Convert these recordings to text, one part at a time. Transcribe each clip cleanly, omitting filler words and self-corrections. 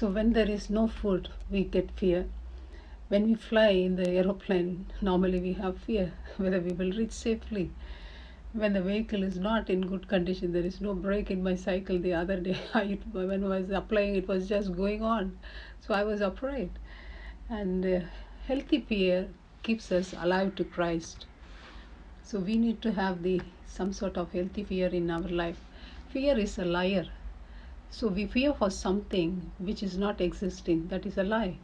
So when there is no food, we get fear. When we fly in the aeroplane, normally we have fear whether we will reach safely. When the vehicle is not in good condition, there is no brake in my cycle the other day. When I was applying, it was just going on. So I was afraid. And healthy fear keeps us alive to Christ. So we need to have the some sort of healthy fear in our life. Fear is a liar. So we fear for something which is not existing. That is a lie.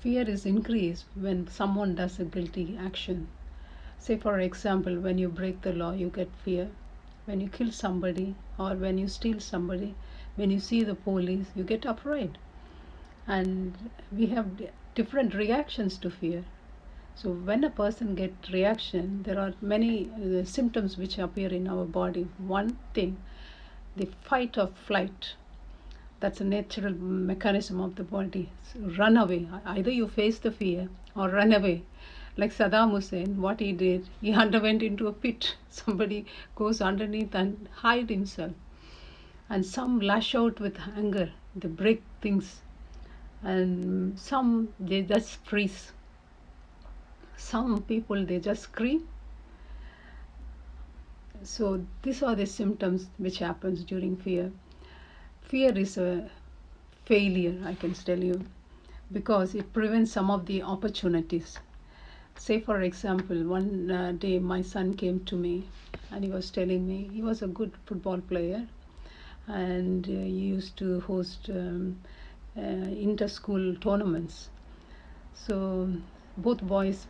Fear is increased when someone does a guilty action. Say for example, when you break the law, you get fear. When you kill somebody or when you steal somebody, when you see the police, you get afraid. And we have different reactions to fear. So when a person gets reaction, there are many symptoms which appear in our body. One thing, the fight or flight. That's a natural mechanism of the body. So run away. Either you face the fear or run away. Like Saddam Hussein, what he did, he underwent into a pit. Somebody goes underneath and hide himself. And some lash out with anger. They break things. And some, they just freeze. Some people, they just scream. So these are the symptoms which happens during fear. Fear is a failure, I can tell you, because it prevents some of the opportunities. Say for example, one day my son came to me and he was telling me he was a good football player, and he used to host inter-school tournaments. So both boys,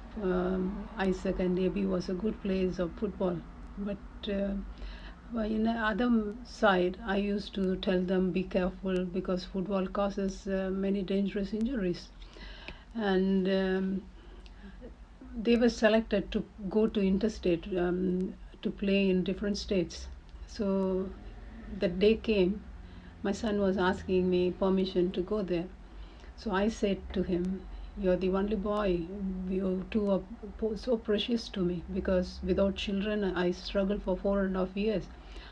Isaac and Abi, was a good players of football. But in the other side, I used to tell them be careful because football causes many dangerous injuries. And they were selected to go to interstate to play in different states. So the day came, my son was asking me permission to go there. So I said to him, "You're the only boy. You two are so precious to me because without children, I struggled for 4.5 years.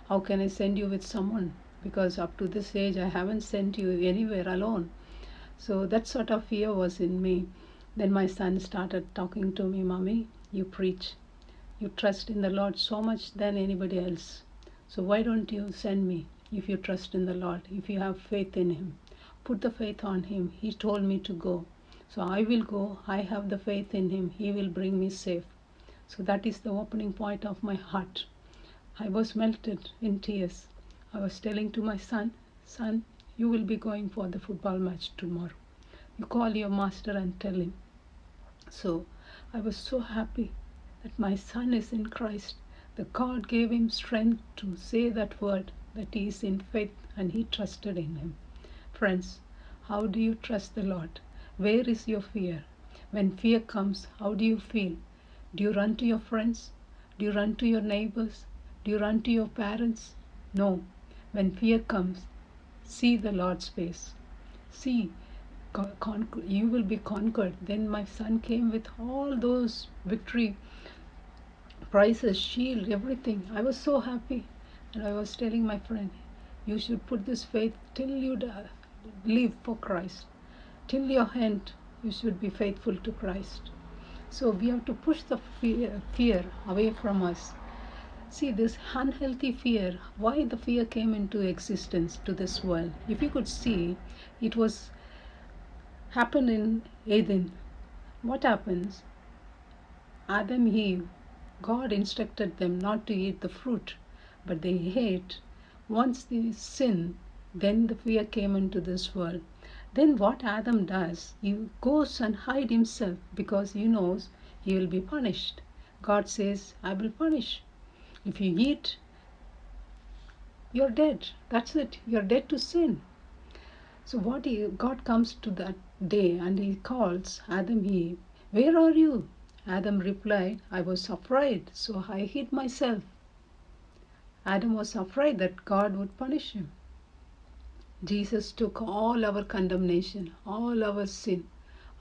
How can I send you with someone? Because up to this age, I haven't sent you anywhere alone." So that sort of fear was in me. Then my son started talking to me, "Mommy, you preach. You trust in the Lord so much than anybody else. So why don't you send me if you trust in the Lord, if you have faith in Him? Put the faith on Him. He told me to go. So I will go. I have the faith in Him. He will bring me safe." So that is the opening point of my heart. I was melted in tears. I was telling to my son, "Son, you will be going for the football match tomorrow. You call your master and tell him." So I was so happy that my son is in Christ. The God gave him strength to say that word, that he is in faith and he trusted in Him. Friends, how do you trust the Lord? Where is your fear? When fear comes, how do you feel? Do you run to your friends? Do you run to your neighbors? Do you run to your parents? No. When fear comes, see the Lord's face. See, you will be conquered. Then my son came with all those victory prizes, shield, everything. I was so happy. And I was telling my friend, "You should put this faith till you live for Christ. Till your end, you should be faithful to Christ." So we have to push the fear away from us. See, this unhealthy fear, why the fear came into existence to this world. If you could see, it was happened in Eden. What happens? Adam, Eve, God instructed them not to eat the fruit, but they ate. Once they sin, then the fear came into this world. Then what Adam does, he goes and hide himself because he knows he will be punished. God says, "I will punish. If you eat, you're dead. That's it. You're dead to sin." So God comes to that day and he calls Adam, Eve, "Where are you?" Adam replied, "I was afraid, so I hid myself." Adam was afraid that God would punish him. Jesus took all our condemnation, all our sin,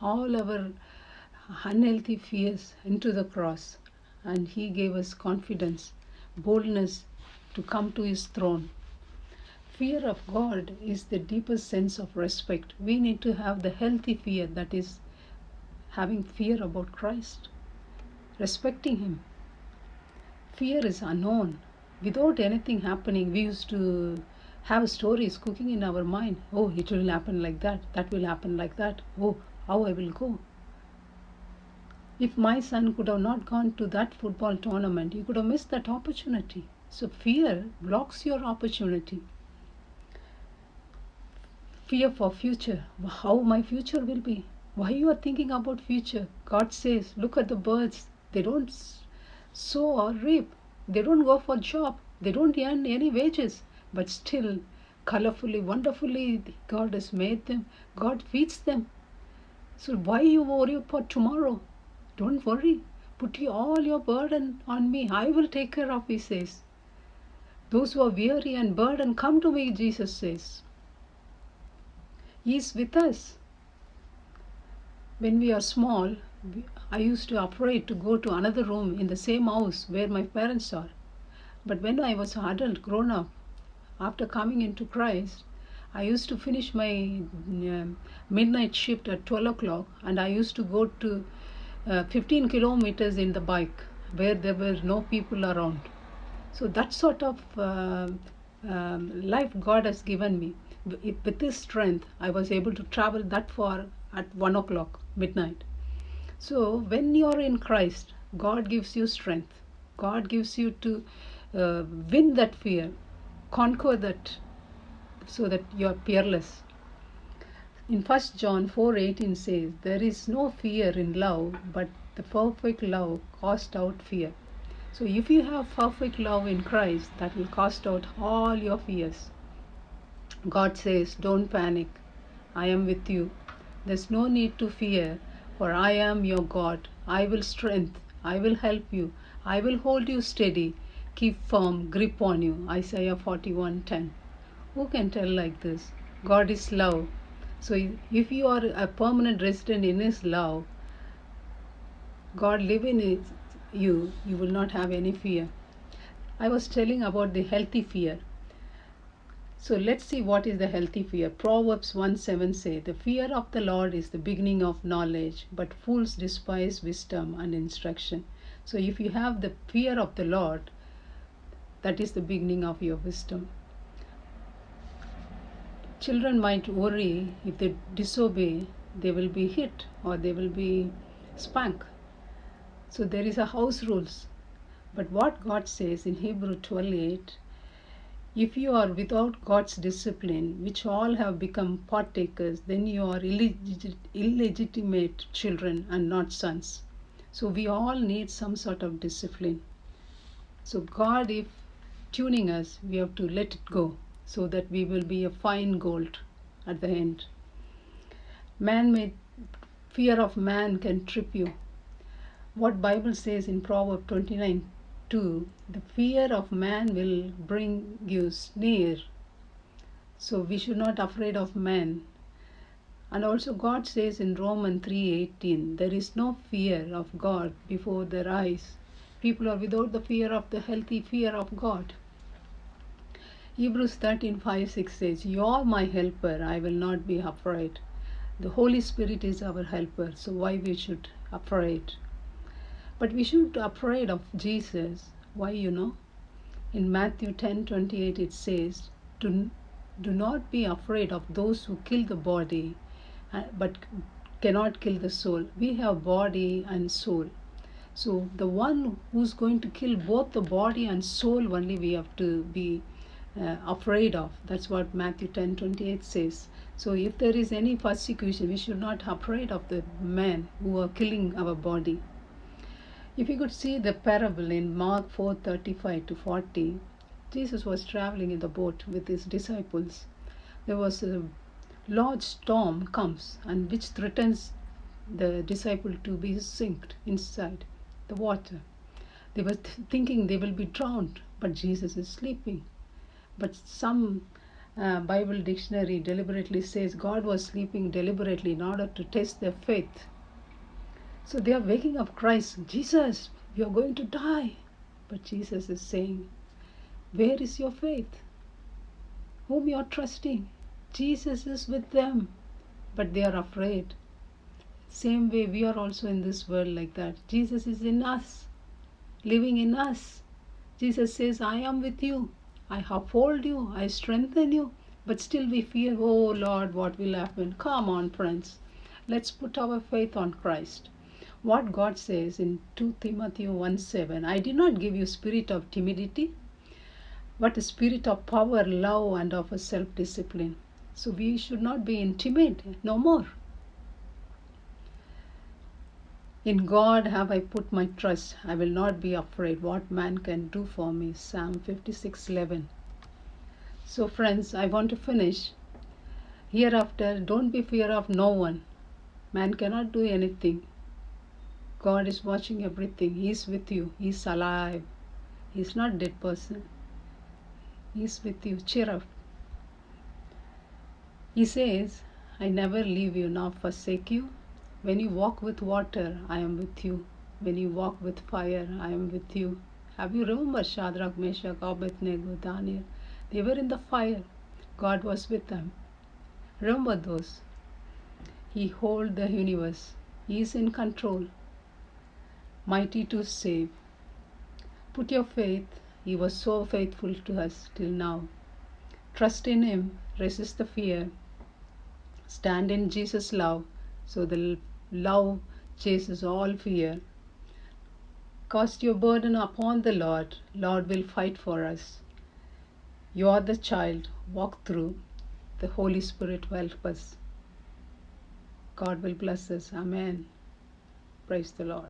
all our unhealthy fears into the cross, and He gave us confidence, boldness to come to His throne. Fear of God is the deepest sense of respect. We need to have the healthy fear, that is, having fear about Christ, respecting Him. Fear is unknown. Without anything happening, we used to have stories cooking in our mind. Oh, it will happen like that. That will happen like that. Oh, how I will go. If my son could have not gone to that football tournament, he could have missed that opportunity. So fear blocks your opportunity. Fear for future. How my future will be. Why you are thinking about future? God says, look at the birds. They don't sow or reap. They don't go for job. They don't earn any wages. But still, colorfully, wonderfully, God has made them. God feeds them. So why you worry for tomorrow? Don't worry. Put all your burden on me. I will take care of, He says. Those who are weary and burdened, come to me, Jesus says. He is with us. When we are small, I used to afraid to go to another room in the same house where my parents are. But when I was an adult, grown up, after coming into Christ, I used to finish my midnight shift at 12 o'clock, and I used to go to 15 kilometers in the bike where there were no people around. So that sort of life God has given me. With this strength, I was able to travel that far at 1 o'clock, midnight. So when you are in Christ, God gives you strength. God gives you to win that fear, conquer that, so that you are fearless. In 1 John 4:18 says, there is no fear in love, but the perfect love casts out fear. So if you have perfect love in Christ, that will cast out all your fears. God says, don't panic. I am with you. There's no need to fear, for I am your God. I will strengthen. I will help you. I will hold you steady. Keep firm grip on you. Isaiah 41:10. Who can tell like this? God is love. So if you are a permanent resident in His love, God live in you, you will not have any fear. I was telling about the healthy fear. So let's see what is the healthy fear. Proverbs 1:7 say, the fear of the Lord is the beginning of knowledge, but fools despise wisdom and instruction. So if you have the fear of the Lord, that is the beginning of your wisdom. Children might worry if they disobey, they will be hit or they will be spanked. So there is a house rules. But what God says in Hebrew 12:8, if you are without God's discipline, which all have become partakers, then you are illegitimate children and not sons. So we all need some sort of discipline. So God, if tuning us, we have to let it go so that we will be a fine gold at the end. Fear of man can trip you. What Bible says in Proverbs 29:2, the fear of man will bring you snare. So we should not afraid of man. And also God says in Romans 3:18, there is no fear of God before their eyes. People are without the fear of the healthy fear of God. Hebrews 13:5-6 says, you are my helper, I will not be afraid. The Holy Spirit is our helper, so why we should afraid? But we should be afraid of Jesus. Why, In Matthew 10:28 it says, do not be afraid of those who kill the body, but cannot kill the soul. We have body and soul. So the one who's going to kill both the body and soul only we have to be afraid of. That's what Matthew 10:28 says. So if there is any persecution, we should not be afraid of the men who are killing our body. If you could see the parable in Mark 4:35-40, Jesus was traveling in the boat with his disciples. There was a large storm comes and which threatens the disciple to be sink inside the water. They were thinking they will be drowned, but Jesus is sleeping. But some Bible dictionary deliberately says God was sleeping deliberately in order to test their faith. So they are waking up Christ, Jesus, you are going to die. But Jesus is saying, where is your faith? whom you are trusting. Jesus is with them, but they are afraid. Same way we are also in this world like that. Jesus is in us, living in us. Jesus says, I am with you. I uphold you. I strengthen you. But still we fear, oh Lord, what will happen? Come on, friends. Let's put our faith on Christ. What God says in 2 Timothy 1:7, I did not give you spirit of timidity, but a spirit of power, love, and of a self-discipline. So we should not be timid no more. In God have I put my trust. I will not be afraid what man can do for me. Psalm 56:11. So friends, I want to finish. Hereafter, don't be fear of no one. Man cannot do anything. God is watching everything. He is with you. He is alive. He is not dead person. He is with you. Cheer up. He says, I never leave you nor forsake you. When you walk with water, I am with you. When you walk with fire, I am with you. Have you remembered Shadrach, Meshach, Abednego, Daniel? They were in the fire. God was with them. Remember those. He holds the universe. He is in control. Mighty to save. Put your faith. He was so faithful to us till now. Trust in Him. Resist the fear. Stand in Jesus' love. So the love chases all fear. Cast your burden upon the Lord. Lord will fight for us. You are the child. Walk through. The Holy Spirit will help us. God will bless us. Amen. Praise the Lord.